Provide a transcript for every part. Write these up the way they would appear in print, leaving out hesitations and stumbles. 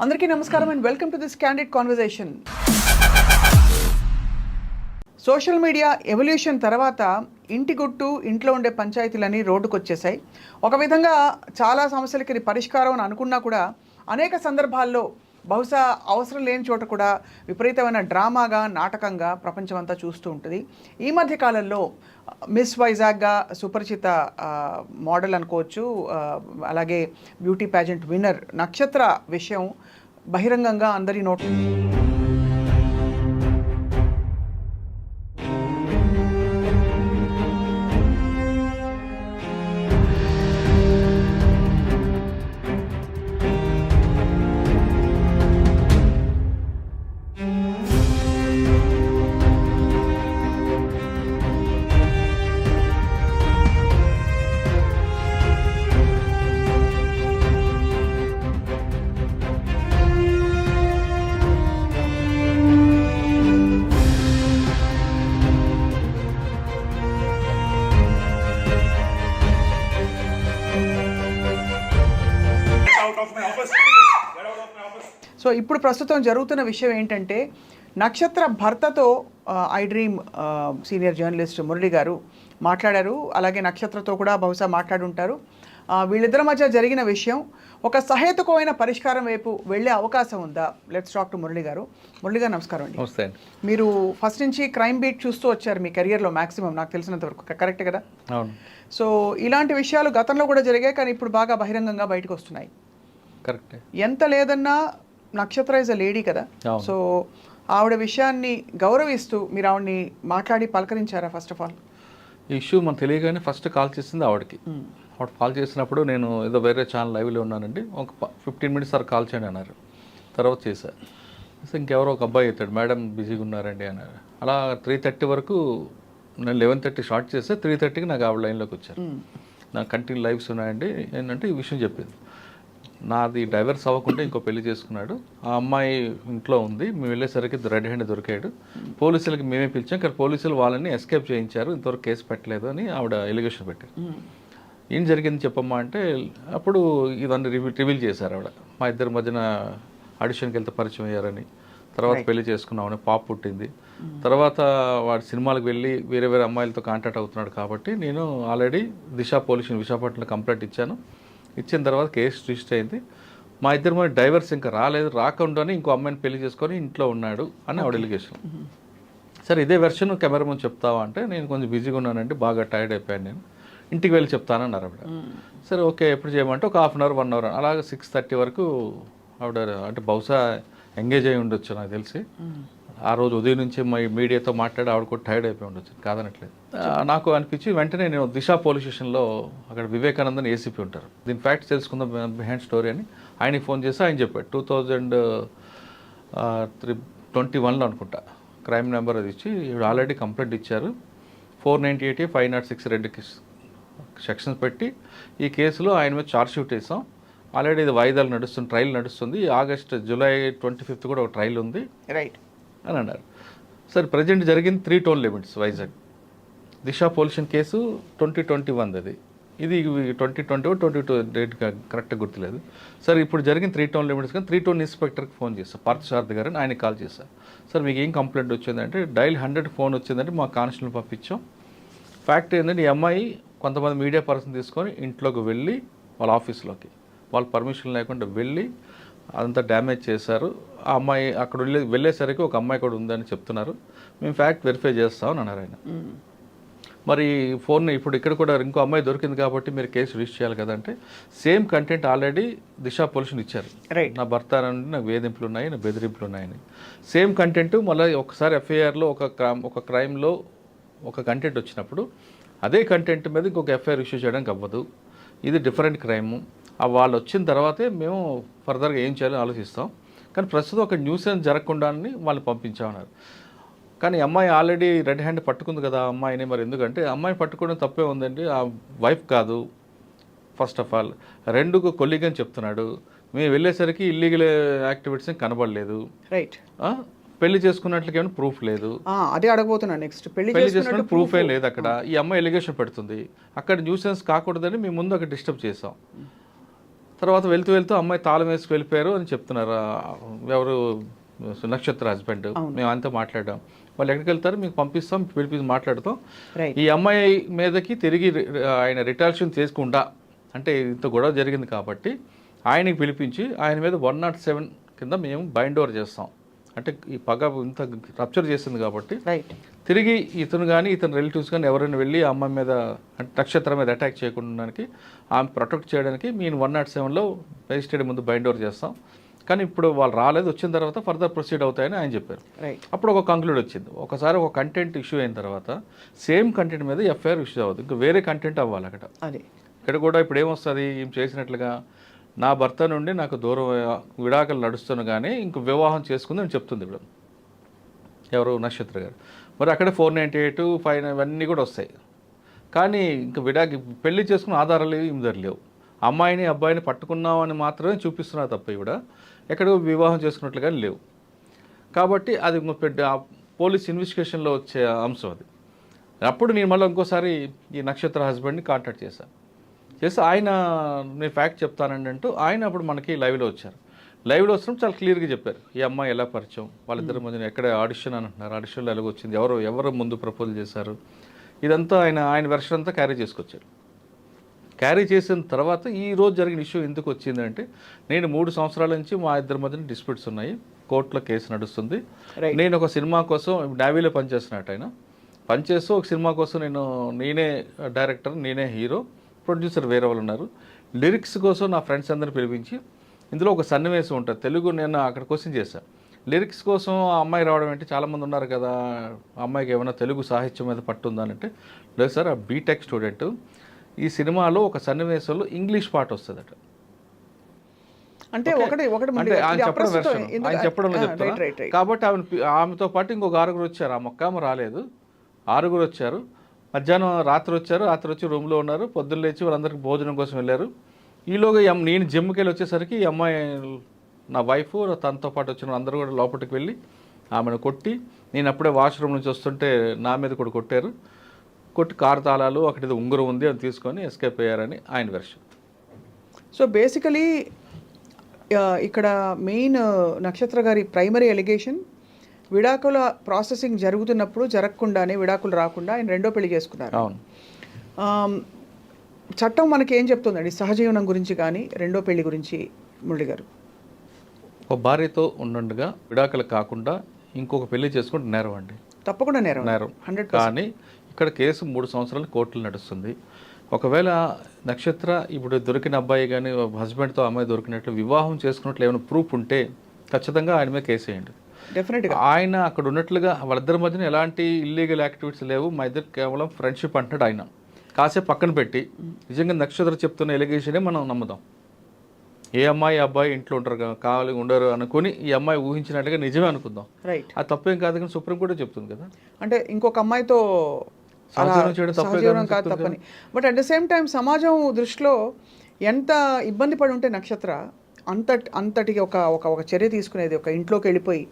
అందరికీ నమస్కారం and welcome to this candid conversation. Social media evolution తర్వాత ఇంటి గుట్టు ఇంట్లో ఉండే పంచాయతీలన్నీ రోడ్డుకు వచ్చేసాయి. ఒక విధంగా చాలా సమస్యలకి ఇది పరిష్కారం అని అనుకున్నా కూడా అనేక సందర్భాల్లో బహుశా అవసరం లేని చోట కూడా విపరీతమైన డ్రామాగా నాటకంగా ప్రపంచమంతా చూస్తూ ఉంటుంది. ఈ మధ్య కాలంలో మిస్ వైజాగ్గా సుపరిచిత మోడల్ అనుకోవచ్చు, అలాగే బ్యూటీ ప్యాజెంట్ విన్నర్ నక్షత్ర విషయం బహిరంగంగా అందరి నోట్ సో ఇప్పుడు ప్రస్తుతం జరుగుతున్న విషయం ఏంటంటే నక్షత్ర భర్తతో I dream senior journalist Murali గారు మాట్లాడారు. అలాగే నక్షత్రతో కూడా బహుశా మాట్లాడుంటారు. వీళ్ళిద్దరి మధ్య జరిగిన విషయం ఒక సహేతుకమైన పరిష్కారం వైపు వెళ్ళే అవకాశం ఉందా? లెట్స్ టాక్ టు మురళి గారు. మురళి గారు నమస్కారం అండి. నమస్తే. మీరు ఫస్ట్ నుంచి క్రైమ్ బీట్ చూస్తూ వచ్చారు మీ కెరియర్లో మ్యాక్సిమం, నాకు తెలిసినంత వరకు. కరెక్ట్ కదా? అవును. సో ఇలాంటి విషయాలు గతంలో కూడా జరిగాయి, కానీ ఇప్పుడు బాగా బహిరంగంగా బయటకు వస్తున్నాయి. కరెక్ట్. ఎంత లేదన్నా నక్షత్ర ఇస్ అ లేడీ కదా, సో ఆవిడ విషయాన్ని గౌరవిస్తూ మీరు ఆవిడని మాట్లాడి పలకరించారా? ఫస్ట్ ఆఫ్ ఆల్ ఈ ఇష్యూ మనకు తెలియగానే ఫస్ట్ కాల్ చేసింది ఆవిడకి. ఆవిడ కాల్ చేసినప్పుడు నేను ఏదో వేరే ఛానల్ లైవ్లో ఉన్నానండి, ఒక 15 minutes సార్ కాల్ చేయండి అన్నారు. తర్వాత చేశారు. ఇంకెవరో ఒక అబ్బాయి అవుతాడు, మేడం బిజీగా ఉన్నారండి అన్నారు. అలా 3:30 వరకు నేను 11:30 షార్ట్ చేస్తే 3:30కి నాకు ఆవిడ లైన్లోకి వచ్చారు. నాకు కంటిన్యూ లైవ్స్ ఉన్నాయండి ఏంటంటే ఈ విషయం చెప్పింది. నాది డైవర్స్ అవ్వకుండా ఇంకో పెళ్లి చేసుకున్నాడు, ఆ అమ్మాయి ఇంట్లో ఉంది, మేము వెళ్ళేసరికి రెడ్ హ్యాండ్ దొరికాడు, పోలీసులకి మేమే పిలిచాం కానీ పోలీసులు వాళ్ళని ఎస్కేప్ చేయించారు, ఇంతవరకు కేసు పెట్టలేదు అని ఆవిడ ఎలిగేషన్ పెట్టారు. ఏం జరిగింది చెప్పమ్మా అంటే అప్పుడు ఇవన్నీ రివీల్ చేశారు ఆవిడ. మా ఇద్దరి మధ్యన ఆడిషన్కి వెళ్తే పరిచయం అయ్యారని, తర్వాత పెళ్లి చేసుకున్నామని, పాప పుట్టింది, తర్వాత వాడు సినిమాలకు వెళ్ళి వేరే వేరే అమ్మాయిలతో కాంటాక్ట్ అవుతున్నాడు కాబట్టి నేను ఆల్రెడీ దిశ పోలీస్ విశాఖపట్నంలో కంప్లైంట్ ఇచ్చాను. ఇచ్చిన తర్వాత కేసు రిజిస్టర్ అయింది. మా ఇద్దరి మధ్య డైవర్స్ ఇంకా రాకుండానే ఇంకో అమ్మాయిని పెళ్లి చేసుకొని ఇంట్లో ఉన్నాడు అని ఆవిడ ఎలిగేషన్. సరే ఇదే వెర్షన్ కెమెరా ముందు చెప్తావా అంటే నేను కొంచెం బిజీగా ఉన్నానండి, బాగా టైర్డ్ అయిపోయాను, నేను ఇంటికి వెళ్ళి చెప్తానన్నారు ఆవిడ. సరే ఓకే ఎప్పుడు చేయమంటే ఒక 1/2 hour 1 hour అలాగే 6:30 వరకు ఆవిడ అంటే బహుశా ఎంగేజ్ అయి ఉండొచ్చు నాకు తెలిసి. ఆ రోజు ఉదయం నుంచి మీడియాతో మాట్లాడి ఆవిడ కూడా టైర్డ్ అయిపోయి ఉండొచ్చు, కాదనట్లేదు. నాకు అనిపించి వెంటనే నేను దిశ పోలీస్ స్టేషన్లో అక్కడ వివేకానందన్ ఏసీపీ ఉంటారు, దీని ఫ్యాక్ట్స్ తెలుసుకుందాం బిహైండ్ స్టోరీ అని ఆయనకి ఫోన్ చేసి ఆయన చెప్పాడు. 2021లో అనుకుంటా క్రైమ్ నెంబర్ అది ఇచ్చి ఆల్రెడీ కంప్లైంట్ ఇచ్చారు, 498, 506 రెండు సెక్షన్స్ పెట్టి ఈ కేసులో ఆయన మీద ఛార్జ్షీట్ వేసాం. ఆల్రెడీ ఇది వాయిదాలు నడుస్తుంది, ట్రయల్ నడుస్తుంది, జూలై 25 కూడా ఒక ట్రయల్ ఉంది రైట్ అని అన్నారు. సరే ప్రజెంట్ జరిగింది 3 toll limits వైజాగ్. దిశ పొల్యూషన్ కేసు 2021 అది, ఇది 2020 22 డేట్ కరెక్ట్గా గుర్తులేదు. సరే ఇప్పుడు జరిగిన 3 toll limits కానీ 3 toll ఇన్స్పెక్టర్కి ఫోన్ చేస్తాను, పార్థసారథి గారు అని, ఆయనకి కాల్ చేశాను. సార్ మీకు ఏం కంప్లైంట్ వచ్చిందంటే డైల్ 100 ఫోన్ వచ్చిందంటే మా కానిస్టేబుల్ పంపించాం. ఫ్యాక్ట్ ఏంటంటే ఈ అమ్మాయి కొంతమంది మీడియా పర్సన్ తీసుకొని ఇంట్లోకి వెళ్ళి వాళ్ళ ఆఫీస్లోకి వాళ్ళ పర్మిషన్ లేకుండా వెళ్ళి అదంతా డ్యామేజ్ చేశారు. ఆ అమ్మాయి అక్కడ వెళ్ళేసరికి ఒక అమ్మాయి కూడా ఉందని చెప్తున్నారు, మేము ఫ్యాక్ట్ వెరిఫై చేస్తామని అన్నారు ఆయన. మరి ఫోన్ ఇప్పుడు ఇక్కడ కూడా ఇంకో అమ్మాయి దొరికింది కాబట్టి మీరు కేసు రిజిస్టర్ చేయాలి కదంటే సేమ్ కంటెంట్ ఆల్రెడీ దిశ పోలీసులు ఇచ్చారు, నా భర్త నుండి నాకు వేధింపులు ఉన్నాయి, నా బెదిరింపులు ఉన్నాయని. సేమ్ కంటెంట్ మళ్ళీ ఒకసారి ఎఫ్ఐఆర్లో ఒక క్రైమ్లో ఒక కంటెంట్ వచ్చినప్పుడు అదే కంటెంట్ మీద ఇంకొక ఎఫ్ఐఆర్ ఇష్యూ చేయడానికి అవ్వదు, ఇది డిఫరెంట్ క్రైము. వాళ్ళు వచ్చిన తర్వాతే మేము ఫర్దర్గా ఏం చేయాలో ఆలోచిస్తాం. కానీ ప్రస్తుతం ఒక న్యూసెన్స్ జరగకుండానే వాళ్ళు పంపించామన్నారు. కానీ అమ్మాయి ఆల్రెడీ రెడ్ హ్యాండ్ పట్టుకుంది కదా అమ్మాయిని, మరి ఎందుకంటే అమ్మాయిని పట్టుకోవడం తప్పే ఉందండి, ఆ వైఫ్ కాదు ఫస్ట్ ఆఫ్ ఆల్. 2 కొలీగ్ అని చెప్తున్నాడు, మేము వెళ్ళేసరికి ఇల్లీగల్ యాక్టివిటీస్ కనబడలేదు, రైట్. పెళ్లి చేసుకున్నట్లకి ఏమైనా ప్రూఫ్ లేదు, అదే అడగబోతున్నాను నెక్స్ట్. పెళ్లి చేసుకున్నట్టు ప్రూఫే లేదు అక్కడ. ఈ అమ్మాయి ఎలిగేషన్ పెడుతుంది, అక్కడ న్యూసెన్స్ కాకూడదని మేము ముందు అక్కడ డిస్టర్బ్ చేసాం. తర్వాత వెళ్తూ వెళ్తూ అమ్మాయి తాళం వేసుకు వెళ్ళిపోయారు అని చెప్తున్నారు. ఎవరు నక్షత్ర హస్బెండ్. మేము అంతా మాట్లాడాం. వాళ్ళు ఎక్కడికి వెళ్తారు, మీకు పంపిస్తాం, పిలిపి మాట్లాడతాం. ఈ అమ్మాయి మీదకి తిరిగి ఆయన రిటాలియేషన్ చేసుకుండా, అంటే ఇంత గొడవ జరిగింది కాబట్టి ఆయనకి పిలిపించి ఆయన మీద 107 కింద మేము బైండ్ ఓవర్ చేస్తాం. అంటే ఈ పగ ఇంత రప్చర్ చేసింది కాబట్టి తిరిగి ఇతను కానీ ఇతని రిలేటివ్స్ కానీ ఎవరైనా వెళ్ళి ఆ అమ్మాయి మీద, అంటే నక్షత్రం మీద అటాక్ చేయకుండా ఆమె ప్రొటెక్ట్ చేయడానికి మేము 107లో మెజిస్ట్రేట్ ముందు బైండ్ ఓవర్ చేస్తాం. కానీ ఇప్పుడు వాళ్ళు రాలేదు, వచ్చిన తర్వాత ఫర్దర్ ప్రొసీడ్ అవుతాయని ఆయన చెప్పారు. అప్పుడు ఒక కంక్లూడ్ వచ్చింది. ఒకసారి ఒక కంటెంట్ ఇష్యూ అయిన తర్వాత సేమ్ కంటెంట్ మీద ఎఫ్ఐఆర్ ఇష్యూ అవ్వదు, ఇంకా వేరే కంటెంట్ అవ్వాలి అక్కడ. ఇక్కడ కూడా ఇప్పుడు ఏమొస్తుంది, ఏం చేసినట్లుగా నా భర్త నుండి నాకు దూరం విడాకులు నడుస్తున్నా కానీ ఇంక వివాహం చేసుకుంది అని చెప్తుంది ఇప్పుడు ఎవరు, నక్షత్ర గారు. మరి అక్కడ 498, 5 ఇవన్నీ కూడా వస్తాయి. కానీ ఇంకా పెళ్లి చేసుకున్న ఆధారాలు ఏమి లేవు. అమ్మాయిని అబ్బాయిని పట్టుకున్నామని మాత్రమే చూపిస్తున్నారు తప్ప ఇవిడ ఎక్కడో వివాహం చేసుకున్నట్లుగా లేవు. కాబట్టి అది పోలీస్ ఇన్వెస్టిగేషన్లో వచ్చే అంశం అది. అప్పుడు నేను మళ్ళీ ఇంకోసారి ఈ నక్షత్ర హస్బెండ్ని కాంటాక్ట్ చేశాను. ఆయన నేను ఫ్యాక్ట్ చెప్తానండి అంటూ ఆయన అప్పుడు మనకి లైవ్లో వచ్చారు. లైవ్లో వచ్చినప్పుడు చాలా క్లియర్గా చెప్పారు ఈ అమ్మాయి ఎలా పరిచయం, వాళ్ళిద్దరి మధ్యన ఎక్కడ ఆడిషన్ అని అంటున్నారు, ఆడిషన్లో ఎలాగొచ్చింది, ఎవరు ముందు ప్రపోజ్ చేశారు, ఇదంతా ఆయన వెర్షన్ అంతా క్యారీ చేసుకొచ్చారు. క్యారీ చేసిన తర్వాత ఈ రోజు జరిగిన ఇష్యూ ఎందుకు వచ్చిందంటే, నేను 3 సంవత్సరాల నుంచి మా ఇద్దరి మధ్యన డిస్ప్యూట్స్ ఉన్నాయి, కోర్టులో కేసు నడుస్తుంది. నేను ఒక సినిమా కోసం నేవీలో పనిచేస్తున్నట్టు ఆయన పనిచేస్తూ ఒక సినిమా కోసం నేనే డైరెక్టర్, నేనే హీరో, ప్రొడ్యూసర్ వేరే వాళ్ళు ఉన్నారు. లిరిక్స్ కోసం నా ఫ్రెండ్స్ అందరిని పిలిపించి ఇందులో ఒక సన్నివేశం ఉంటుంది తెలుగు, నేను అక్కడ క్వశ్చన్ చేశాను. లిరిక్స్ కోసం ఆ అమ్మాయి రావడం ఏంటి, చాలామంది ఉన్నారు కదా, ఆ అమ్మాయికి ఏమైనా తెలుగు సాహిత్యం మీద పట్టుందా అంటే, లేదు సార్, ఆ బీటెక్ స్టూడెంట్, ఈ సినిమాలో ఒక సన్నివేశంలో ఇంగ్లీష్ పాట వస్తుందట. అంటే ఆయన చెప్పడంలో చెప్తాను. కాబట్టి ఆమెతో పాటు ఇంకొక 6 వచ్చారు. ఆ మొక్కమ్మ రాలేదు, 6 వచ్చారు. మధ్యాహ్నం రాత్రి వచ్చి రూమ్లో ఉన్నారు. పొద్దున్న లేచి వాళ్ళందరికీ భోజనం కోసం వెళ్ళారు. ఈలోగా నేను జిమ్కి వెళ్ళి వచ్చేసరికి ఈ అమ్మాయి, నా వైఫ్, తనతో పాటు వచ్చిన అందరూ కూడా లోపలికి వెళ్ళి ఆమెను కొట్టి, నేను అప్పుడే వాష్రూమ్ నుంచి వస్తుంటే నా మీద కూడా కొట్టారు. కొట్టి కారు తాళాలు, అక్కడ ఉంగరం ఉంది అని తీసుకొని ఎస్కేప్ అయ్యారని ఆయన వెర్షన్. సో బేసికలీ ఇక్కడ మెయిన్ నక్షత్ర గారి ప్రైమరీ ఎలిగేషన్, విడాకుల ప్రాసెసింగ్ జరుగుతున్నప్పుడు జరగకుండానే, విడాకులు రాకుండా ఆయన రెండో పెళ్లి చేసుకున్నారు. అవును. చట్టం మనకి ఏం చెప్తుందండి సహజీవనం గురించి కానీ రెండో పెళ్లి గురించి మురళి గారు? ఒక భార్యతో ఉండగా విడాకులు కాకుండా ఇంకొక పెళ్లి చేసుకుంటే నేరం అండి, తప్పకుండా నేరం. 100%. కానీ ఇక్కడ కేసు 3 సంవత్సరాలు కోర్టులు నడుస్తుంది. ఒకవేళ నక్షత్ర ఇప్పుడు దొరికిన అబ్బాయి కానీ హస్బెండ్తో అమ్మాయి దొరికినట్లు వివాహం చేసుకున్నట్లు ఏమైనా ప్రూఫ్ ఉంటే ఖచ్చితంగా ఆయన మీద కేసు వేయండి. డెఫినెట్గా ఆయన అక్కడ ఉన్నట్లుగా వాళ్ళిద్దరి మధ్యన ఎలాంటి ఇల్లీగల్ యాక్టివిటీస్ లేవు, మా ఇద్దరు కేవలం ఫ్రెండ్షిప్ అంటున్నాడు ఆయన. కాసేపు పక్కన పెట్టి నిజంగా నక్షత్ర చెప్తున్న ఎలిగేషనే మనం నమ్ముదాం. ఏ అమ్మాయి అబ్బాయి ఇంట్లో ఉంటారు కావాలి ఉండరు అనుకుని ఈ అమ్మాయి ఊహించినట్టుగా నిజమే అనుకుందాం. అది తప్పేం కాదు, కానీ సుప్రీం కోర్టే చెప్తుంది కదా, అంటే ఇంకొక అమ్మాయితో సహజీవనం కాదు తప్పని. But at the same time సమాజం దృష్టిలో ఎంత ఇబ్బంది పడి ఉంటే నక్షత్ర అంతటి ఒక చర్య తీసుకునేది, ఒక ఇంట్లోకి వెళ్ళిపోయి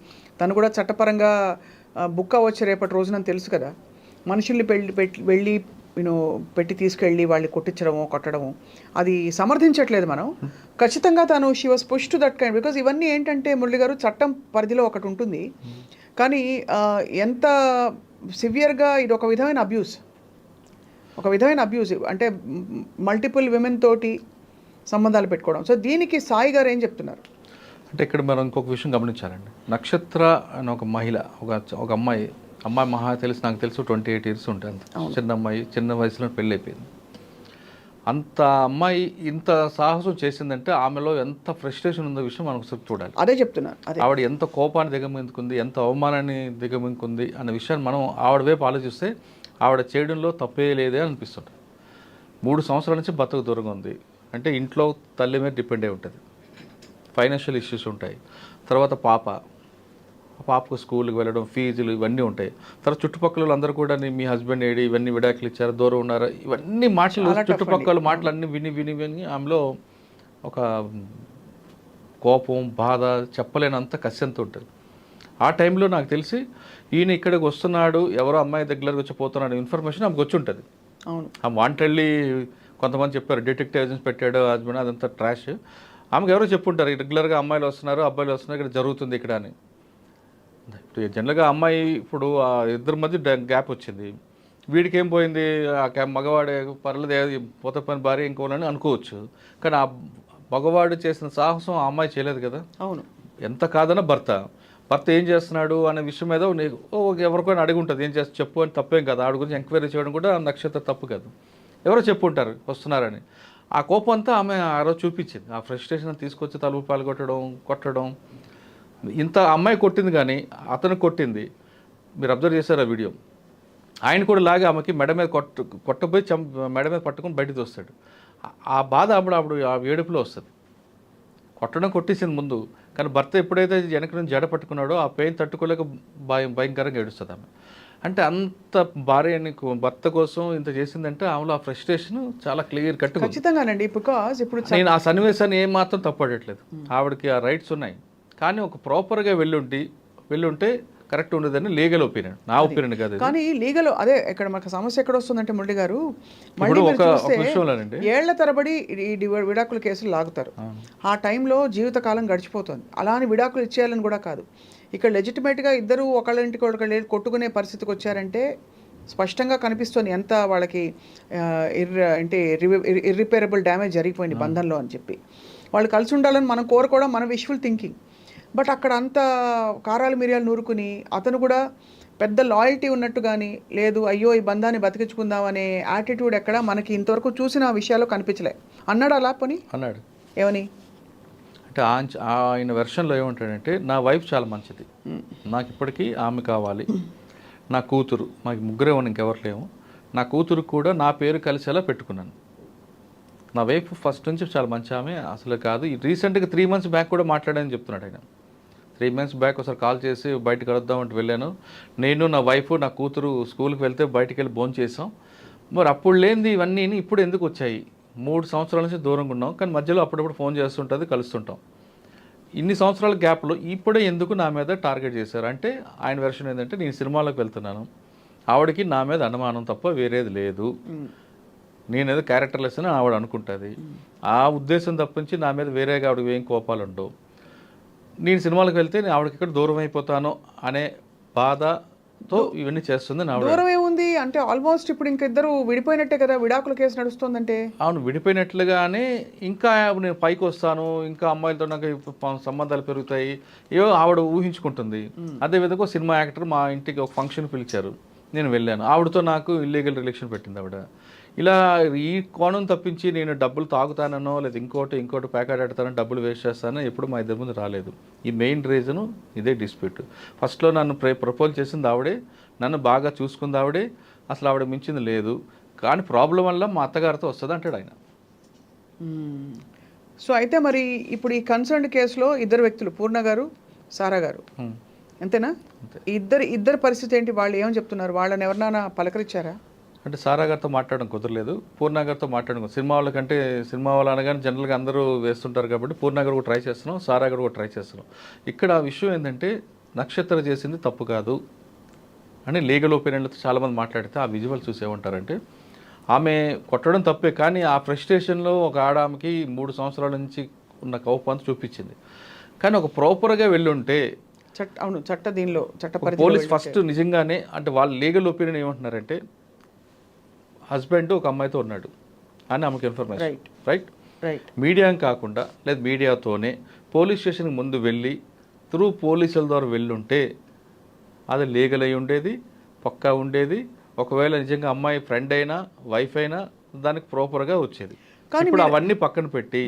తను కూడా చట్టపరంగా బుక్ అవ్వచ్చు రేపటి రోజున తెలుసు కదా, మనుషుల్ని వెళ్ళి పెట్టి తీసుకెళ్ళి వాళ్ళని కొట్టడము అది సమర్థించట్లేదు మనం. ఖచ్చితంగా తను she was push to that kind, because ఇవన్నీ ఏంటంటే మురళి గారు చట్టం పరిధిలో ఒకటి ఉంటుంది, కానీ ఎంత సివియర్గా ఇది ఒక విధమైన అబ్యూస్ అంటే మల్టిపుల్ విమెన్ తోటి సంబంధాలు పెట్టుకోవడం. సో దీనికి సాయి గారు ఏం చెప్తున్నారు అంటే, ఇక్కడ మనం ఇంకొక విషయం గమనించాలండి. నక్షత్ర అని ఒక మహిళ, ఒక అమ్మాయి మహా నాకు తెలుసు 28 years ఉంటుంది, చిన్న అమ్మాయి, చిన్న వయసులో పెళ్ళి అయిపోయింది. అంత అమ్మాయి ఇంత సాహసం చేసిందంటే ఆమెలో ఎంత ఫ్రస్ట్రేషన్ ఉందో విషయం మనం ఒకసారి చూడాలి. అదే చెప్తున్నారు. ఆవిడ ఎంత కోపాన్ని దిగమిందుకుంది, ఎంత అవమానాన్ని దిగమిందుకుంది అన్న విషయాన్ని మనం ఆవిడ వైపు ఆలోచిస్తే ఆవిడ చేయడంలో తప్పే లేదే అనిపిస్తుంది. 3 సంవత్సరాల నుంచి బతుకు దూరంగా ఉంది అంటే ఇంట్లో తల్లి మీద డిపెండ్ అయి ఉంటుంది, ఫైనాన్షియల్ ఇష్యూస్ ఉంటాయి, తర్వాత పాపకు స్కూల్కి వెళ్ళడం, ఫీజులు ఇవన్నీ ఉంటాయి. తర్వాత చుట్టుపక్కల అందరూ కూడా మీ హస్బెండ్ ఏడి, ఇవన్నీ విడాకులు ఇచ్చారు, దూరం ఉన్నారు, ఇవన్నీ మాటలు, చుట్టుపక్కల మాటలు అన్నీ విని ఆమెలో ఒక కోపం, బాధ, చెప్పలేనంత కసి ఉంటుంది. ఆ టైంలో నాకు తెలిసి ఈయన ఇక్కడికి వస్తున్నాడు, ఎవరో అమ్మాయి దగ్గరకు వచ్చి పోతున్నాడు ఇన్ఫర్మేషన్ ఆమెకు వచ్చి ఉంటుంది. అవును, ఆ వాంటెళ్ళి కొంతమంది చెప్పారు డిటెక్టివ్ ఏజెంట్స్ పెట్టాడు హస్బెండ్, అదంతా ట్రాష్. ఆమెకు ఎవరో చెప్పుంటారు రెగ్యులర్గా అమ్మాయిలు వస్తున్నారు అబ్బాయిలు వస్తున్నారు ఇక్కడ జరుగుతుంది ఇక్కడ అని. ఇప్పుడు జనరల్గా అమ్మాయి ఇప్పుడు ఆ ఇద్దరి మధ్య గ్యాప్ వచ్చింది, వీడికి ఏం పోయింది ఆ మగవాడే పర్లేదు పోత పని భార్య ఇంకోనని అనుకోవచ్చు. కానీ ఆ మగవాడు చేసిన సాహసం ఆ అమ్మాయి చేయలేదు కదా. అవును. ఎంత కాదన్నా భర్త ఏం చేస్తున్నాడు అనే విషయం మీద ఎవరికైనా అడిగి ఉంటుంది, ఏం చేస్తా చెప్పు అని తప్పేం కదా. ఆవిడ గురించి ఎంక్వైరీ చేయడం కూడా నక్షత్ర తప్పు కాదు, ఎవరో చెప్పుంటారు వస్తున్నారని. ఆ కోపం అంతా ఆమె ఆ రోజు చూపించింది, ఆ ఫ్రస్ట్రేషన్ తీసుకొచ్చి తలుపు కొట్టడం. ఇంత అమ్మాయి కొట్టింది కానీ అతను కొట్టింది, మీరు అబ్జర్వ్ చేశారు ఆ వీడియో. ఆయన కూడా లాగి ఆమెకి మెడ మీద కొట్టపోయి మెడ మీద పట్టుకొని బయటకు వస్తాడు. ఆ బాధ అప్పుడు ఆ ఏడుపులో వస్తుంది. కొట్టేసింది ముందు, కానీ భర్త ఎప్పుడైతే వెనక నుంచి జడ పట్టుకున్నాడో ఆ పెయిన్ తట్టుకోలేక భయంకరంగా ఏడుస్తుంది ఆమె. అంటే అంత భార్యని భర్త కోసం ఇంత చేసిందంటే ఆమెలో ఆ ఫ్రస్ట్రేషన్ చాలా క్లియర్ కట్. ఖచ్చితంగానండి. బికాజ్ ఇప్పుడు నేను ఆ సన్నివేశాన్ని ఏం మాత్రం తప్పడట్లేదు, ఆవిడకి ఆ రైట్స్ ఉన్నాయి. కానీ ఒక ప్రాపర్గా వెళ్ళుంటే కరెక్ట్ ఉండదని లీగల్ ఒపీనియన్, నా ఒపీనియన్ కాదు. కానీ లీగల్ అదే ఇక్కడ మనకు సమస్య ఎక్కడ వస్తుందంటే మురళి గారు, మళ్ళీ ఏళ్ల తరబడి ఈ విడాకుల కేసులు లాగుతారు. ఆ టైంలో జీవితకాలం గడిచిపోతుంది. అలా అని విడాకులు ఇచ్చేయాలని కూడా కాదు. ఇక్కడ లెజిటిమేట్గా ఇద్దరు ఒకళ్ళింటికి ఒకళ్ళు కొట్టుకునే పరిస్థితికి వచ్చారంటే స్పష్టంగా కనిపిస్తుంది ఎంత వాళ్ళకి ఇర్రిపేరబుల్ డ్యామేజ్ జరిగిపోయింది బంధంలో అని చెప్పి. వాళ్ళు కలిసి ఉండాలని మనం కోరుకోవడం మన విష్ఫుల్ థింకింగ్. బట్ అక్కడ అంత కారాలు మిరియాలు నూరుకుని అతను కూడా పెద్ద లాయల్టీ ఉన్నట్టు కానీ లేదు, అయ్యో ఈ బంధాన్ని బతికించుకుందాం అనే యాటిట్యూడ్ ఎక్కడ మనకి ఇంతవరకు చూసిన విషయాల్లో కనిపించలే. అన్నాడు అలా పని అన్నాడు. ఏమని అంటే ఆయన వెర్షన్లో ఏమంటాడంటే, నా వైఫ్ చాలా మంచిది, నాకు ఇప్పటికీ ఆమె కావాలి, నా కూతురు, మాకు ముగ్గురే ఉన్న ఇంకెవరు లేము, నా కూతురు కూడా నా పేరు కలిసేలా పెట్టుకున్నాను, నా వైఫ్ ఫస్ట్ నుంచి చాలా మంచి ఆమె అసలు కాదు. రీసెంట్గా 3 months బ్యాక్ కూడా మాట్లాడాలని చెప్తున్నాడు ఆయన. 3 months బ్యాక్ ఒకసారి కాల్ చేసి బయటకు కలుద్దామంటే వెళ్ళాను, నేను నా వైఫ్ నా కూతురు స్కూల్కి వెళ్తే బయటికి వెళ్ళి భోజనం చేసాం, మరి అప్పుడు లేనిది ఇవన్నీ ఇప్పుడు ఎందుకు వచ్చాయి, 3 సంవత్సరాల నుంచి దూరంగా ఉన్నాం, కానీ మధ్యలో అప్పుడప్పుడు ఫోన్ చేస్తుంటుంది, కలుస్తుంటాం, ఇన్ని సంవత్సరాల గ్యాప్లో ఇప్పుడే ఎందుకు నా మీద టార్గెట్ చేశారు అంటే ఆయన వెర్షన్ ఏంటంటే, నేను సినిమాలోకి వెళ్తున్నాను, ఆవిడకి నా మీద అనుమానం తప్ప వేరేది లేదు, నేనేదో క్యారెక్టర్లెస్ అని ఆవిడ అనుకుంటుంది, ఆ ఉద్దేశం తప్పించి నా మీద వేరేగా ఆవిడకి ఏం కోపాలు ఉండవు, నేను సినిమాలకు వెళ్తే నేను ఆవిడకి ఇక్కడ దూరం అయిపోతాను అనే బాధతో ఇవన్నీ చేస్తుంది. దూరం ఏముంది అంటే ఆల్మోస్ట్ ఇప్పుడు ఇంక ఇద్దరు విడిపోయినట్టే కదా, విడాకుల కేసు నడుస్తుందంటే. అవును, విడిపోయినట్లుగానే ఇంకా నేను పైకి వస్తాను, ఇంకా అమ్మాయిలతో నాకు సంబంధాలు పెరుగుతాయి ఏవో ఆవిడ ఊహించుకుంటుంది. అదేవిధంగా సినిమా యాక్టర్ మా ఇంటికి ఒక ఫంక్షన్ పిలిచారు, నేను వెళ్ళాను, ఆవిడతో నాకు ఇల్లీగల్ రిలేషన్ పెట్టింది ఆవిడ. ఇలా ఈ కోణం తప్పించి నేను డబ్బులు తాగుతానో లేదా ఇంకోటి ప్యాకెట్ ఆడతానో డబ్బులు వేస్ట్ చేస్తానో ఎప్పుడు మా ఇద్దరి ముందు రాలేదు. ఈ మెయిన్ రీజను ఇదే డిస్ప్యూట్. ఫస్ట్లో నన్ను ప్రపోజ్ చేసింది ఆవిడే, నన్ను బాగా చూసుకుంది ఆవిడే, అసలు ఆవిడ మించింది లేదు, కానీ ప్రాబ్లం వల్ల మా అత్తగారితో వస్తుంది అంటాడు ఆయన. సో అయితే మరి ఇప్పుడు ఈ కన్సర్న్ కేసులో ఇద్దరు వ్యక్తులు, పూర్ణ గారు, సారా గారు, అంతేనా? ఇద్దరు పరిస్థితి ఏంటి, వాళ్ళు ఏమని చెప్తున్నారు, వాళ్ళని ఎవరినైనా పలకరించారా? అంటే సారా గారితో మాట్లాడడం కుదరలేదు, పూర్ణ గారితో మాట్లాడడం. సినిమా వాళ్ళకంటే సినిమా వాళ్ళు అనగానే జనరల్గా అందరూ వేస్తుంటారు కాబట్టి పూర్ణ గారు కూడా ట్రై చేస్తున్నాం, సారా గారు కూడా ట్రై చేస్తున్నాం. ఇక్కడ విషయం ఏంటంటే, నక్షత్ర చేసింది తప్పు కాదు అని లీగల్ ఒపీనియన్లతో చాలామంది మాట్లాడితే ఆ విజువల్ చూసేమంటారంటే, ఆమె కొట్టడం తప్పే, కానీ ఆ ఫ్రస్ట్రేషన్లో ఒక ఆమెకి 3 సంవత్సరాల నుంచి ఉన్న కోపం చూపించింది. కానీ ఒక ప్రాపర్గా వెళ్ళుంటే పోలీస్ ఫస్ట్ నిజంగానే అంటే వాళ్ళ లీగల్ ఒపీనియన్ ఏమంటున్నారంటే, హస్బెండ్ ఒక అమ్మాయితో ఉన్నాడు అని ఆమెకు ఇన్ఫర్మేషన్, రైట్, మీడియా కాకుండా లేదా మీడియాతోనే పోలీస్ స్టేషన్కి ముందు వెళ్ళి త్రూ పోలీసుల ద్వారా వెళ్ళుంటే అది లీగల్ అయి ఉండేది, పక్కా ఉండేది. ఒకవేళ నిజంగా అమ్మాయి ఫ్రెండ్ అయినా వైఫ్ అయినా దానికి ప్రాపర్గా వచ్చేది. ఇప్పుడు అవన్నీ పక్కన పెట్టి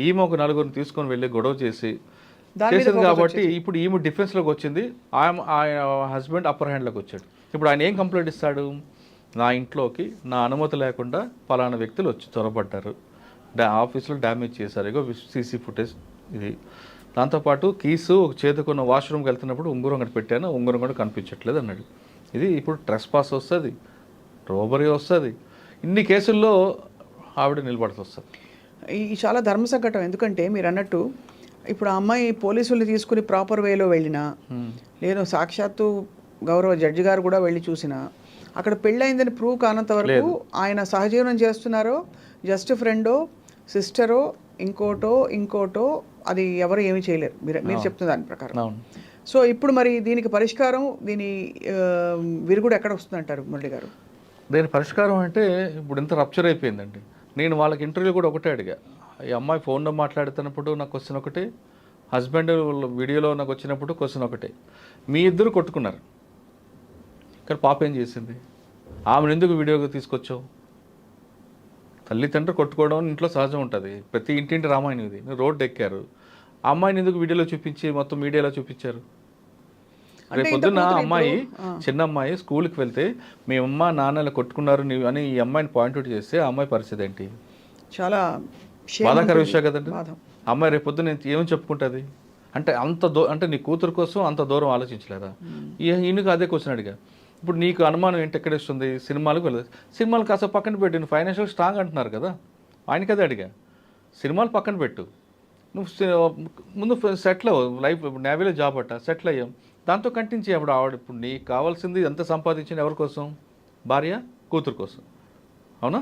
ఈమె ఒక నలుగురిని తీసుకొని వెళ్ళి గొడవ చేసింది కాబట్టి ఇప్పుడు ఈమె డిఫెన్స్లోకి వచ్చింది, ఆయన హస్బెండ్ అప్పర్ హ్యాండ్లోకి వచ్చాడు. ఇప్పుడు ఆయన ఏం కంప్లైంట్ ఇస్తాడు, నా ఇంట్లోకి నా అనుమతి లేకుండా పలానా వ్యక్తులు వచ్చి చొరబడ్డారు, ఆఫీస్లో డ్యామేజ్ చేశారు, ఇగో సీసీ ఫుటేజ్ ఇది, దాంతోపాటు కీసు ఒక చేతుకున్న వాష్రూమ్కి వెళ్తున్నప్పుడు ఉంగరం అక్కడ పెట్టాను, ఉంగరం కూడా కనిపించట్లేదు అన్నాడు. ఇది ఇప్పుడు ట్రెస్ పాస్ వస్తుంది, రోబరీ వస్తుంది, ఇన్ని కేసుల్లో ఆవిడ నిలబడుతూ వస్తుంది. ఈ చాలా ధర్మ సంకటం. ఎందుకంటే మీరు అన్నట్టు ఇప్పుడు ఆ అమ్మాయి పోలీసుల్ని తీసుకుని ప్రాపర్ వేలో వెళ్ళినా, లేదు సాక్షాత్తు గౌరవ జడ్జి గారు కూడా వెళ్ళి చూసినా, అక్కడ పెళ్ళయిందని ప్రూవ్ కానంత వరకు ఆయన సహజీవనం చేస్తున్నారో జస్ట్ ఫ్రెండో సిస్టరో ఇంకోటో అది ఎవరు ఏమీ చేయలేరు. మీరు చెప్తున్న దాని ప్రకారం. సో ఇప్పుడు మరి దీనికి పరిష్కారం, దీని విరుగుడు ఎక్కడ వస్తుందంటారు మురళి గారు? దీని పరిష్కారం అంటే ఇప్పుడు ఇంత రప్చర్ అయిపోయిందండి. నేను వాళ్ళకి ఇంటర్వ్యూ కూడా ఒకటే అడిగా, ఈ అమ్మాయి ఫోన్లో మాట్లాడుతున్నప్పుడు నాకు క్వశ్చన్ ఒకటే, హస్బెండ్ వీడియోలో నాకు వచ్చినప్పుడు క్వశ్చన్ ఒకటే. మీ ఇద్దరు కొట్టుకున్నారు, ఇక్కడ పాప ఏం చేసింది? ఆమెను ఎందుకు వీడియోకి తీసుకొచ్చావు? తల్లిదండ్రులు కొట్టుకోవడం ఇంట్లో సహజం ఉంటుంది, ప్రతి ఇంటింటి రామాయణం ఇది. మీరు రోడ్డు ఎక్కారు, ఆ అమ్మాయిని ఎందుకు వీడియోలో చూపించి మొత్తం మీడియాలో చూపించారు? రేపు పొద్దున్న అమ్మాయి, చిన్న అమ్మాయి స్కూల్కి వెళ్తే మీ అమ్మ నాన్నలు కొట్టుకున్నారు అని ఈ అమ్మాయిని పాయింట్అవుట్ చేస్తే ఆ అమ్మాయి పరిస్థితి ఏంటి? చాలా బాధాకర విషయం కదండి. అమ్మాయి రేపు పొద్దున్న ఏమని చెప్పుకుంటుంది? అంటే అంటే నీ కూతురు కోసం అంత దూరం ఆలోచించలేదా? ఈయనకు అదే క్వశ్చన్ అడిగా. ఇప్పుడు నీకు అనుమానం ఏంటి, ఎక్కడ ఇస్తుంది? సినిమాలకు వెళ్ళదు. సినిమాలు కాస్త పక్కన పెట్టు, నువ్వు ఫైనాన్షియల్ స్ట్రాంగ్ అంటున్నారు కదా, ఆయనకి అదే అడిగా. సినిమాలు పక్కన పెట్టు, నువ్వు ముందు సెటిల్ అవ్వు, లైఫ్ నేవీలో జాబ్ అట్ట సెటిల్ అయ్యాం, దాంతో కంటిన్యూ చేయ. అప్పుడు ఆవిడ ఇప్పుడు నీకు కావాల్సింది ఎంత సంపాదించింది ఎవరి కోసం? భార్య కూతురు కోసం, అవునా?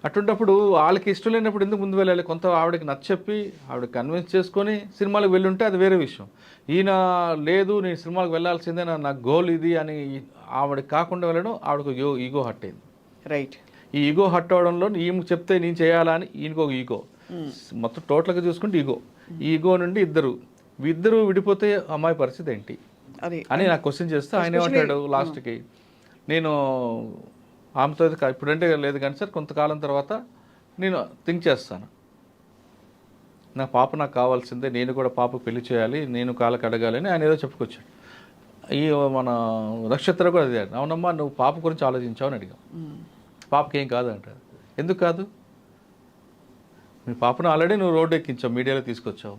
అటువంటిప్పుడు వాళ్ళకి ఇష్టం లేనప్పుడు ఎందుకు ముందు వెళ్ళాలి? కొంత ఆవిడకి నచ్చచెప్పి ఆవిడ కన్విన్స్ చేసుకొని సినిమాలకు వెళ్ళుంటే అది వేరే విషయం. ఈయన లేదు నేను సినిమాలకు వెళ్ళాల్సిందే, నా గోల్ ఇది అని ఆవిడకి కాకుండా వెళ్ళడం ఆవిడకు ఈగో హర్ట్ అయింది. రైట్. ఈ ఈగో హర్ట్ అవడంలో ఈమె చెప్తే నేను చేయాలా అని ఈయనకు ఒక ఈగో, మొత్తం టోటల్గా చూసుకుంటే ఈగో నుండి ఇద్దరు విడిపోతే అమ్మాయి పరిస్థితి ఏంటి అని నాకు క్వశ్చన్ చేస్తే ఆయన ఏమంటాడు లాస్ట్కి, నేను ఆమెతో ఇప్పుడంటే లేదు కానీ సార్ కొంతకాలం తర్వాత నేను థింక్ చేస్తాను, నా పాప నాకు కావాల్సిందే, నేను కూడా పాపకు పెళ్లి చేయాలి, నేను కాళ్ళకి అడగాలి అని ఆయన ఏదో చెప్పుకొచ్చాడు. ఈ మన నక్షత్రం కూడా అదే, అవునమ్మా నువ్వు పాప గురించి ఆలోచించావు అని అడిగాం. పాపకి ఏం కాదు అంటారు. ఎందుకు కాదు? మీ పాపను ఆల్రెడీ నువ్వు రోడ్డు ఎక్కించావు, మీడియాలో తీసుకొచ్చావు,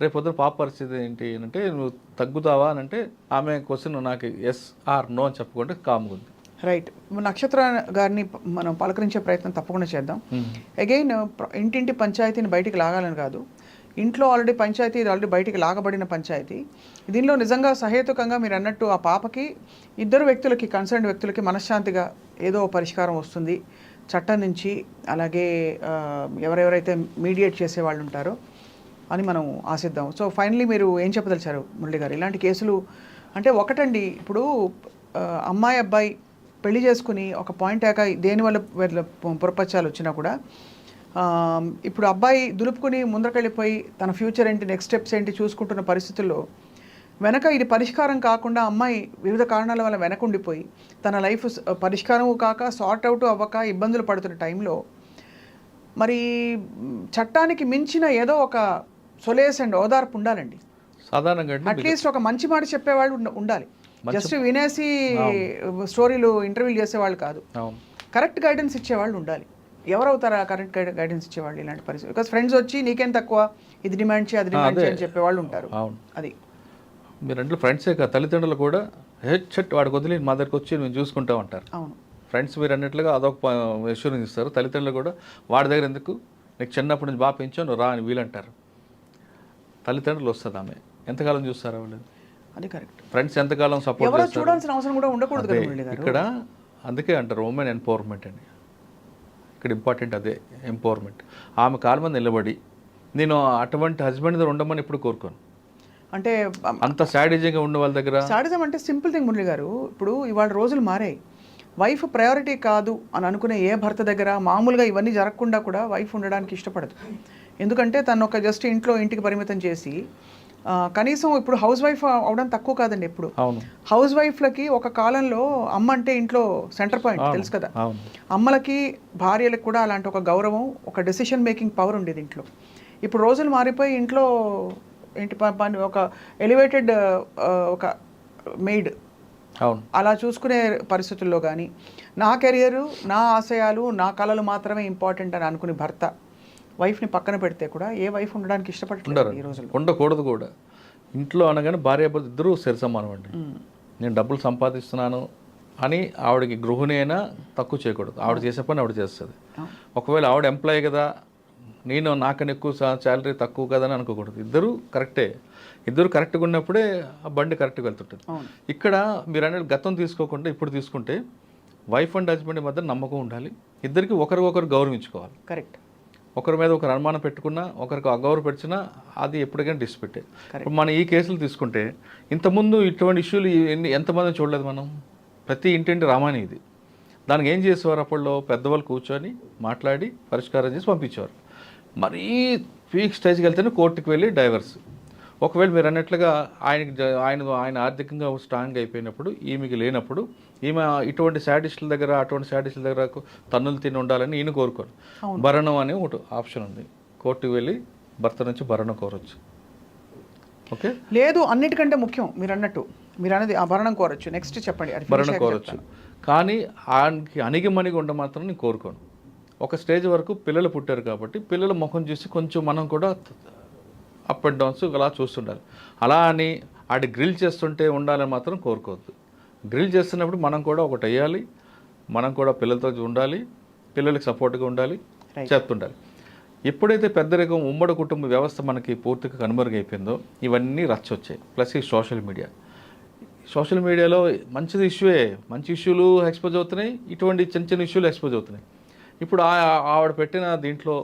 రేపు పొద్దున పాప పరిస్థితి ఏంటి అని అంటే నువ్వు తగ్గుతావా అని అంటే ఆమె క్వశ్చన్ నాకు ఎస్ ఆర్ నో అని చెప్పుకుంటే కామ్గా ఉంది. రైట్. నక్షత్ర గారిని మనం పలకరించే ప్రయత్నం తప్పకుండా చేద్దాం. అగైన్ ఇంటింటి పంచాయతీని బయటికి లాగాలని కాదు, ఇంట్లో ఆల్రెడీ పంచాయతీ, ఇది ఆల్రెడీ బయటికి లాగబడిన పంచాయతీ. దీనిలో నిజంగా సహేతుకంగా మీరు అన్నట్టు ఆ పాపకి, ఇద్దరు వ్యక్తులకి, కన్సర్న్ వ్యక్తులకి మనశ్శాంతిగా ఏదో పరిష్కారం వస్తుంది చట్టం నుంచి, అలాగే ఎవరెవరైతే మీడియేట్ చేసే వాళ్ళు ఉంటారో అని మనం ఆశిద్దాం. సో ఫైనలీ మీరు ఏం చెప్పదలిచారు మురళి గారు? ఇలాంటి కేసులు అంటే ఒకటండి, ఇప్పుడు అమ్మాయి అబ్బాయి పెళ్లి చేసుకుని ఒక పాయింట్ అయ్యాక దేనివల్ల పొరపచ్చాలు వచ్చినా కూడా ఇప్పుడు అబ్బాయి దులుపుకుని ముందరకెళ్ళిపోయి తన ఫ్యూచర్ ఏంటి, నెక్స్ట్ స్టెప్స్ ఏంటి చూసుకుంటున్న పరిస్థితుల్లో వెనక ఇది పరిష్కారం కాకుండా అమ్మాయి వివిధ కారణాల వల్ల వెనకుండిపోయి తన లైఫ్ పరిష్కారం కాక సార్ట్ అవుట్ అవ్వక ఇబ్బందులు పడుతున్న టైంలో మరి చట్టానికి మించిన ఏదో ఒక సొలేస్ అండ్ ఓదార్పు ఉండాలండి. సాధారణంగా అట్లీస్ట్ ఒక మంచి మాట చెప్పేవాళ్ళు ఉండాలి. జస్ట్ వినేసి స్టోరీలు ఇంటర్వ్యూలు చేసేవాళ్ళు కాదు, కరెక్ట్ గైడెన్స్ ఇచ్చేవాళ్ళు ఉండాలి. ఎవరవుతారా కరెక్ట్ గైడెన్స్ ఇచ్చేవాళ్ళు ఇలాంటి పరిస్థితి? బికాస్ ఫ్రెండ్స్ వచ్చి నీకేం తక్కువ, ఇది డిమాండ్ చేయి, అది డిమాండ్ చేయి అని చెప్పేవాళ్ళు ఉంటారు. అది మీరు అంటే ఫ్రెండ్సే కాదు, తల్లిదండ్రులు కూడా హెడ్ వాడికి వదిలి మా దగ్గరికి వచ్చి మేము చూసుకుంటా ఉంటారు. అవును, ఫ్రెండ్స్ మీరు అన్నట్లుగా అదొక ఎష్యూరెన్స్ ఇస్తారు. తల్లిదండ్రులు కూడా వాడి దగ్గర ఎందుకు, నీకు చిన్నప్పటి నుంచి బాగా పెంచావు నువ్వు రా అని వీళ్ళంటారు. తల్లిదండ్రులు వస్తుంది, ఆమె ఎంతకాలం చూస్తారా వాళ్ళు? అది కరెక్ట్. ఫ్రెండ్స్ ఎంతకాలం సపోర్ట్ చేస్తారు, చూడాల్సిన అవసరం కూడా ఉండకూడదు ఇక్కడ. అందుకే అంటారు ఉమెన్ ఎంపవర్మెంట్ అని. ఇక్కడ ఇంపార్టెంట్ అదే ఎంపవర్మెంట్. ఆమె కాళ్ళ మీద నిలబడి నేను అటువంటి హస్బెండ్ దగ్గర ఉండమని ఎప్పుడు కోరుకోను. అంటే అంత సాడిజంగా ఉన్న వాళ్ళ దగ్గర, సాడిజం అంటే సింపుల్ థింగ్ మురళి గారు, ఇప్పుడు ఇవాళ రోజులు మారాయి. వైఫ్ ప్రయారిటీ కాదు అని అనుకునే ఏ భర్త దగ్గర మామూలుగా ఇవన్నీ జరగకుండా కూడా వైఫ్ ఉండడానికి ఇష్టపడదు. ఎందుకంటే తను ఒక జస్ట్ ఇంటికి పరిమితం చేసి, కనీసం ఇప్పుడు హౌస్ వైఫ్ అవడం తక్కువ కాదండి. ఎప్పుడు హౌస్ వైఫ్లకి ఒక కాలంలో అమ్మ అంటే ఇంట్లో సెంటర్ పాయింట్, తెలుసు కదా. అమ్మలకి భార్యలకు కూడా అలాంటి ఒక గౌరవం, ఒక డెసిషన్ మేకింగ్ పవర్ ఉండేది ఇంట్లో. ఇప్పుడు రోజులు మారిపోయి ఇంట్లో ఏంటి ఒక ఎలివేటెడ్ ఒక మెయిడ్ అలా చూసుకునే పరిస్థితుల్లో కానీ, నా కెరియరు, నా ఆశయాలు, నా కళలు మాత్రమే ఇంపార్టెంట్ అని అనుకునే భర్త వైఫ్ని పక్కన పెడితే కూడా ఏ వైఫ్ ఉండడానికి ఇష్టపడుతున్నారు ఈ రోజుల్లో. ఉండకూడదు కూడా. ఇంట్లో అనగానే భార్య భర్త ఇద్దరూ సరిసమానం అండి. నేను డబ్బులు సంపాదిస్తున్నాను అని ఆవిడకి గృహిణి అయినా తక్కువ చేయకూడదు. ఆవిడ చేసే పని ఆవిడ చేస్తుంది. ఒకవేళ ఆవిడ ఎంప్లాయీ కదా, నేను నాకన్నా ఎక్కువ శాలరీ తక్కువ కదా అని అనుకోకూడదు. ఇద్దరు కరెక్టే. ఇద్దరు కరెక్ట్గా ఉన్నప్పుడే ఆ బండి కరెక్ట్గా వెళ్తుంటుంది. ఇక్కడ మీరు అనేది గతం తీసుకోకుండా ఇప్పుడు తీసుకుంటే, వైఫ్ అండ్ హస్బెండ్ మధ్య నమ్మకం ఉండాలి, ఇద్దరికి ఒకరికొకరు గౌరవించుకోవాలి. కరెక్ట్. ఒకరి మీద ఒకరు అనుమానం పెట్టుకున్నా, ఒకరికి అగౌరవ పెట్టినా అది ఎప్పటికైనా డిస్పెట్టే. ఇప్పుడు మనం ఈ కేసులు తీసుకుంటే ఇంతకుముందు ఇటువంటి ఇష్యూలు ఎంతమంది చూడలేదు మనం. ప్రతి ఇంటింటి రామాయణం ఇది. దానికి ఏం చేసేవారు అప్పట్లో, పెద్దవాళ్ళు కూర్చొని మాట్లాడి పరిష్కారం చేసి పంపించేవారు. మరీ పీక్ స్టేజ్కి వెళ్తేనే కోర్టుకి వెళ్ళి డైవర్స్. ఒకవేళ మీరు అన్నట్లుగా ఆయన ఆర్థికంగా స్ట్రాంగ్ అయిపోయినప్పుడు, ఈమెకి లేనప్పుడు, ఈమె ఇటువంటి శాడిస్టుల దగ్గర అటువంటి శాడిస్టుల దగ్గర తన్నులు తిని ఉండాలని ఈయన కోరుకోరు. భరణం అనే ఒకటి ఆప్షన్ ఉంది, కోర్టుకు వెళ్ళి భర్త నుంచి భరణం కోరొచ్చు. ఓకే, లేదు అన్నిటికంటే ముఖ్యం మీరు అన్నది ఆ భరణం కోరొచ్చు. నెక్స్ట్ చెప్పండి. భరణం కోరొచ్చు, కానీ ఆయనకి అణిగిమణిగి ఉండ మాత్రం నేను కోరుకోను. ఒక స్టేజ్ వరకు పిల్లలు పుట్టారు కాబట్టి పిల్లల ముఖం చూసి కొంచెం మనం కూడా అప్ అండ్ డౌన్స్ అలా చూస్తుండాలి. అలా అని ఆడి గ్రిల్ చేస్తుంటే ఉండాలని మాత్రం కోరుకోవద్దు. గ్రిల్ చేస్తున్నప్పుడు మనం కూడా ఒకటి వేయాలి, మనం కూడా పిల్లలతో ఉండాలి, పిల్లలకి సపోర్ట్గా ఉండాలి, చేస్తుండాలి. ఎప్పుడైతే పెద్దరికం ఉమ్మడి కుటుంబ వ్యవస్థ మనకి పూర్తిగా కనుమరుగైపోయిందో ఇవన్నీ రచ్చొచ్చాయి. ప్లస్ ఈ సోషల్ మీడియాలో మంచి ఇష్యూలు ఎక్స్పోజ్ అవుతున్నాయి, ఇటువంటి చిన్న చిన్న ఇష్యూలు ఎక్స్పోజ్ అవుతున్నాయి. ఇప్పుడు ఆవిడ పెట్టిన దీంట్లో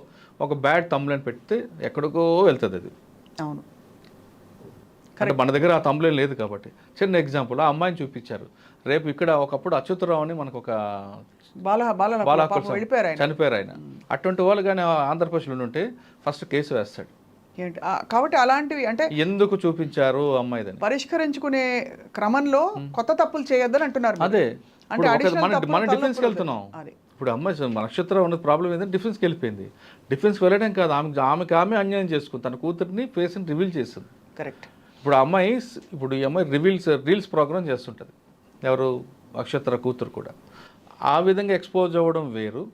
ఒక బ్యాడ్ తమ్లైన్ పెడితే ఎక్కడికో వెళ్తుంది అది. అవును, అంటే మన దగ్గర ఆ తమ్లైన్ లేదు కాబట్టి. చిన్న ఎగ్జాంపుల్, ఆ అమ్మాయిని చూపించారు. రేపు ఇక్కడ ఒకప్పుడు అచ్యుతరావు అని మనకు ఒక చనిపోయారు ఆయన. అటువంటి వాళ్ళు కానీ ఆంధ్రప్రదేశ్లో ఉంటే ఫస్ట్ కేసు వేస్తాడు. కాబట్టి అలాంటివి అంటే ఎందుకు చూపించారు అమ్మాయిదని పరిష్కరించుకునే క్రమంలో కొత్త తప్పులు చేయొద్దని అంటున్నారు. అదే మన డిఫెన్స్కి వెళ్తున్నాం. ఇప్పుడు అమ్మాయి నక్షత్రం ఉన్న ప్రాబ్లం ఏంటంటే డిఫెన్స్కి వెళ్ళిపోయింది. డిఫెన్స్కి వెళ్ళడం కాదు, ఆమె అన్యాయం చేసుకుంది, తన కూతురిని ఫేస్ని రివీల్ చేస్తుంది. కరెక్ట్. ఇప్పుడు ఈ అమ్మాయి రీల్స్ ప్రోగ్రామ్ చేస్తుంటుంది, ఎవరు నక్షత్ర కూతురు కూడా. ఆ విధంగా ఎక్స్పోజ్ అవ్వడం వేరు,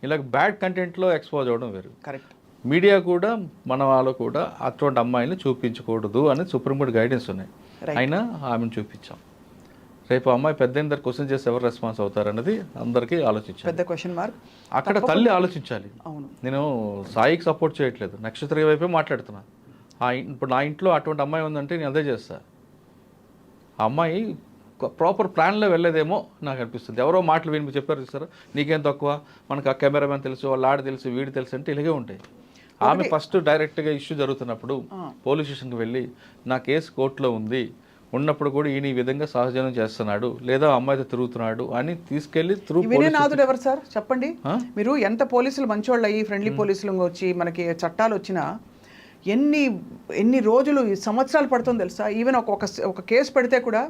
ఇలా బ్యాడ్ కంటెంట్లో ఎక్స్పోజ్ అవ్వడం వేరు. కరెక్ట్. మీడియా కూడా మన వాళ్ళు కూడా అటువంటి అమ్మాయిని చూపించకూడదు అని సుప్రీంకోర్టు గైడెన్స్ ఉన్నాయి. అయినా ఆమెను చూపించాం. రేపు అమ్మాయి పెద్ద దగ్గర క్వశ్చన్ చేసి ఎవరు రెస్పాన్స్ అవుతారన్నది అందరికీ ఆలోచించాలి. పెద్ద క్వశ్చన్ మార్క్. అక్కడ తల్లి ఆలోచించాలి. అవును, నేను సాయికి సపోర్ట్ చేయట్లేదు, నక్షత్ర వైపే మాట్లాడుతున్నా. ఇప్పుడు నా ఇంట్లో అటువంటి అమ్మాయి ఉందంటే నేను అదే చేస్తా. ఆ అమ్మాయి ప్రాపర్ ప్లాన్లో వెళ్ళేదేమో నాకు అనిపిస్తుంది. ఎవరో మాటలు విని చెప్పారు చూసారా, నీకేం తక్కువ, మనకు ఆ కెమెరామెన్ తెలుసు, వాళ్ళ ఆడ తెలుసు, వీడి తెలుసు అంటే ఇలాగే ఉంటాయి. ఆమె ఫస్ట్ డైరెక్ట్గా ఇష్యూ జరుగుతున్నప్పుడు పోలీస్ స్టేషన్కి వెళ్ళి నా కేసు కోర్టులో ఉన్నప్పుడు కూడా ఈయన ఈ విధంగా సహజనం చేస్తున్నాడు లేదా అమ్మాయితో తిరుగుతున్నాడు అని తీసుకెళ్లి వినయనాథుడు ఎవరు సార్ చెప్పండి. మీరు ఎంత పోలీసులు మంచోళ్ళు అయ్యి ఫ్రెండ్లీ పోలీసులు వచ్చి మనకి చట్టాలు వచ్చినా ఎన్ని రోజులు సంవత్సరాలు పడుతుందో తెలుసా. ఈవెన్ ఒక కేసు పెడితే కూడా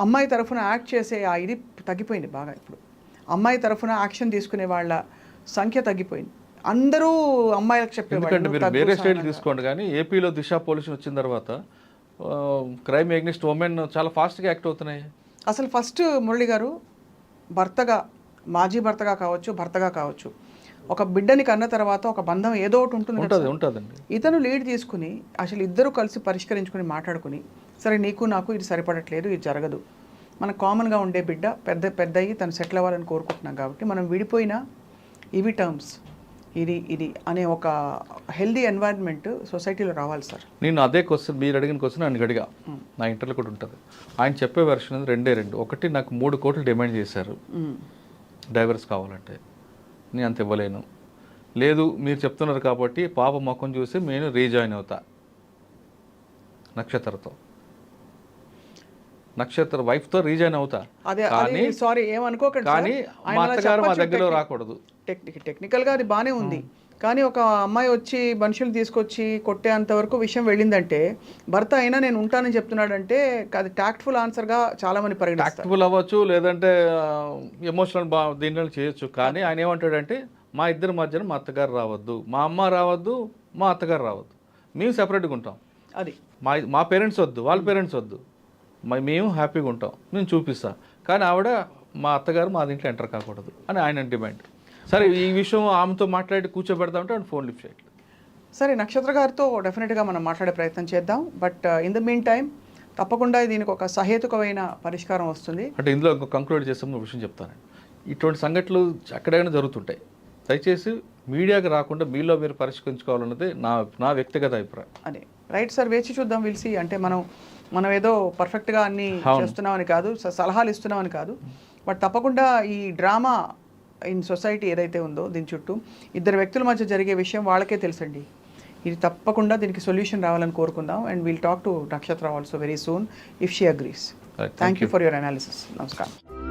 అమ్మాయి తరఫున యాక్ట్ చేసే ఆ ఇది తగ్గిపోయింది బాగా. ఇప్పుడు అమ్మాయి తరఫున యాక్షన్ తీసుకునే వాళ్ళ సంఖ్య తగ్గిపోయింది. అందరూ అమ్మాయిలకు చెప్పేవాళ్ళు. మీరు వేరే స్టేట్ తీసుకోండి, కానీ ఏపీలో దిశ పోలీసు వచ్చిన తర్వాత క్రైమ్ ఎగ్నిస్ట్ ఉమెన్ చాలా ఫాస్ట్గా యాక్ట్ అవుతున్నాయి. అసలు ఫస్ట్ మురళి గారు మాజీ భర్తగా కావచ్చు ఒక బిడ్డని కన్న తర్వాత ఒక బంధం ఏదో ఒకటి ఉంటుందండి. ఇతను లీడ్ తీసుకుని అసలు ఇద్దరు కలిసి పరిష్కరించుకుని మాట్లాడుకుని, సరే నీకు నాకు ఇది సరిపడట్లేదు, ఇది జరగదు, మనకు కామన్గా ఉండే బిడ్డ పెద్ద అయ్యి తను సెటిల్ అవ్వాలని కోరుకుంటున్నాం కాబట్టి మనం విడిపోయినా ఇవి టర్మ్స్ ఇది అనే ఒక హెల్దీ ఎన్వైరన్మెంట్ సొసైటీలో రావాలి సార్. నేను అదే క్వశ్చన్ మీరు అడిగిన క్వశ్చన్ ఆయన అడిగా, నా ఇంటర్లో కూడా ఉంటుంది. ఆయన చెప్పే వెర్షన్ రెండే. ఒకటి, నాకు 3 కోట్లు డిమాండ్ చేశారు డైవర్స్ కావాలంటే, నేను అంత ఇవ్వలేను. లేదు మీరు చెప్తున్నారు కాబట్టి పాప మొక్కం చూసి నేను రీజాయిన్ అవుతా నక్షత్ర వైఫ్తో రీజాయిన్ అవుతా. కానీ మా అత్తగారు మా దగ్గరలో రాకూడదు. టెక్నికల్గా అది బాగానే ఉంది, కానీ ఒక అమ్మాయి వచ్చి మనుషులు తీసుకొచ్చి కొట్టేంత వరకు విషయం వెళ్ళిందంటే, భర్త అయినా నేను ఉంటానని చెప్తున్నాడంటే అది టాక్ట్ఫుల్ ఆన్సర్గా చాలా మంది పరిగణిస్తారు. టాక్ట్ఫుల్ అవ్వచ్చు, లేదంటే ఎమోషనల్ దీనిలో చేయొచ్చు. కానీ ఆయన ఏమంటాడంటే, మా ఇద్దరి మధ్యన మా అత్తగారు రావద్దు, మా అమ్మ రావద్దు, మా అత్తగారు రావద్దు, మేము సెపరేట్గా ఉంటాం. అది మా పేరెంట్స్ వద్దు, వాళ్ళ పేరెంట్స్ వద్దు, మేము హ్యాపీగా ఉంటాం, నేను చూపిస్తా. కానీ ఆవిడ మా అత్తగారు మా దీంట్లో ఎంటర్ కాకూడదు అని ఆయన డిమాండ్. సరే ఈ విషయం ఆమెతో మాట్లాడి కూర్చోబెడదామంటే ఆయన ఫోన్ లిఫ్ట్ చేయట్లేదు. సరే నక్షత్ర గారితో డెఫినెట్గా మనం మాట్లాడే ప్రయత్నం చేద్దాం. But in the mean time తప్పకుండా దీనికి ఒక సహేతుకమైన పరిష్కారం వస్తుంది. అంటే ఇందులో కంక్లూడ్ చేసే విషయం చెప్తానండి, ఇటువంటి సంఘటనలు ఎక్కడైనా జరుగుతుంటాయి. దయచేసి మీడియాకి రాకుండా మీలో మీరు పరిష్కరించుకోవాలన్నది నా వ్యక్తిగత అభిప్రాయం. అదే రైట్ సార్, వేచి చూద్దాం, విల్సి. అంటే మనం ఏదో పర్ఫెక్ట్గా అన్ని చేస్తున్నామని కాదు, సలహాలు ఇస్తున్నామని కాదు, బట్ తప్పకుండా ఈ డ్రామా ఇన్ సొసైటీ ఏదైతే ఉందో దీని చుట్టూ ఇద్దరు వ్యక్తుల మధ్య జరిగే విషయం వాళ్ళకే తెలుసండి. ఇది తప్పకుండా దీనికి సొల్యూషన్ రావాలని కోరుకుందాం. అండ్ విల్ టాక్ టు నక్షత్ర also very soon if she agrees. Thank you for your analysis. నమస్కారం.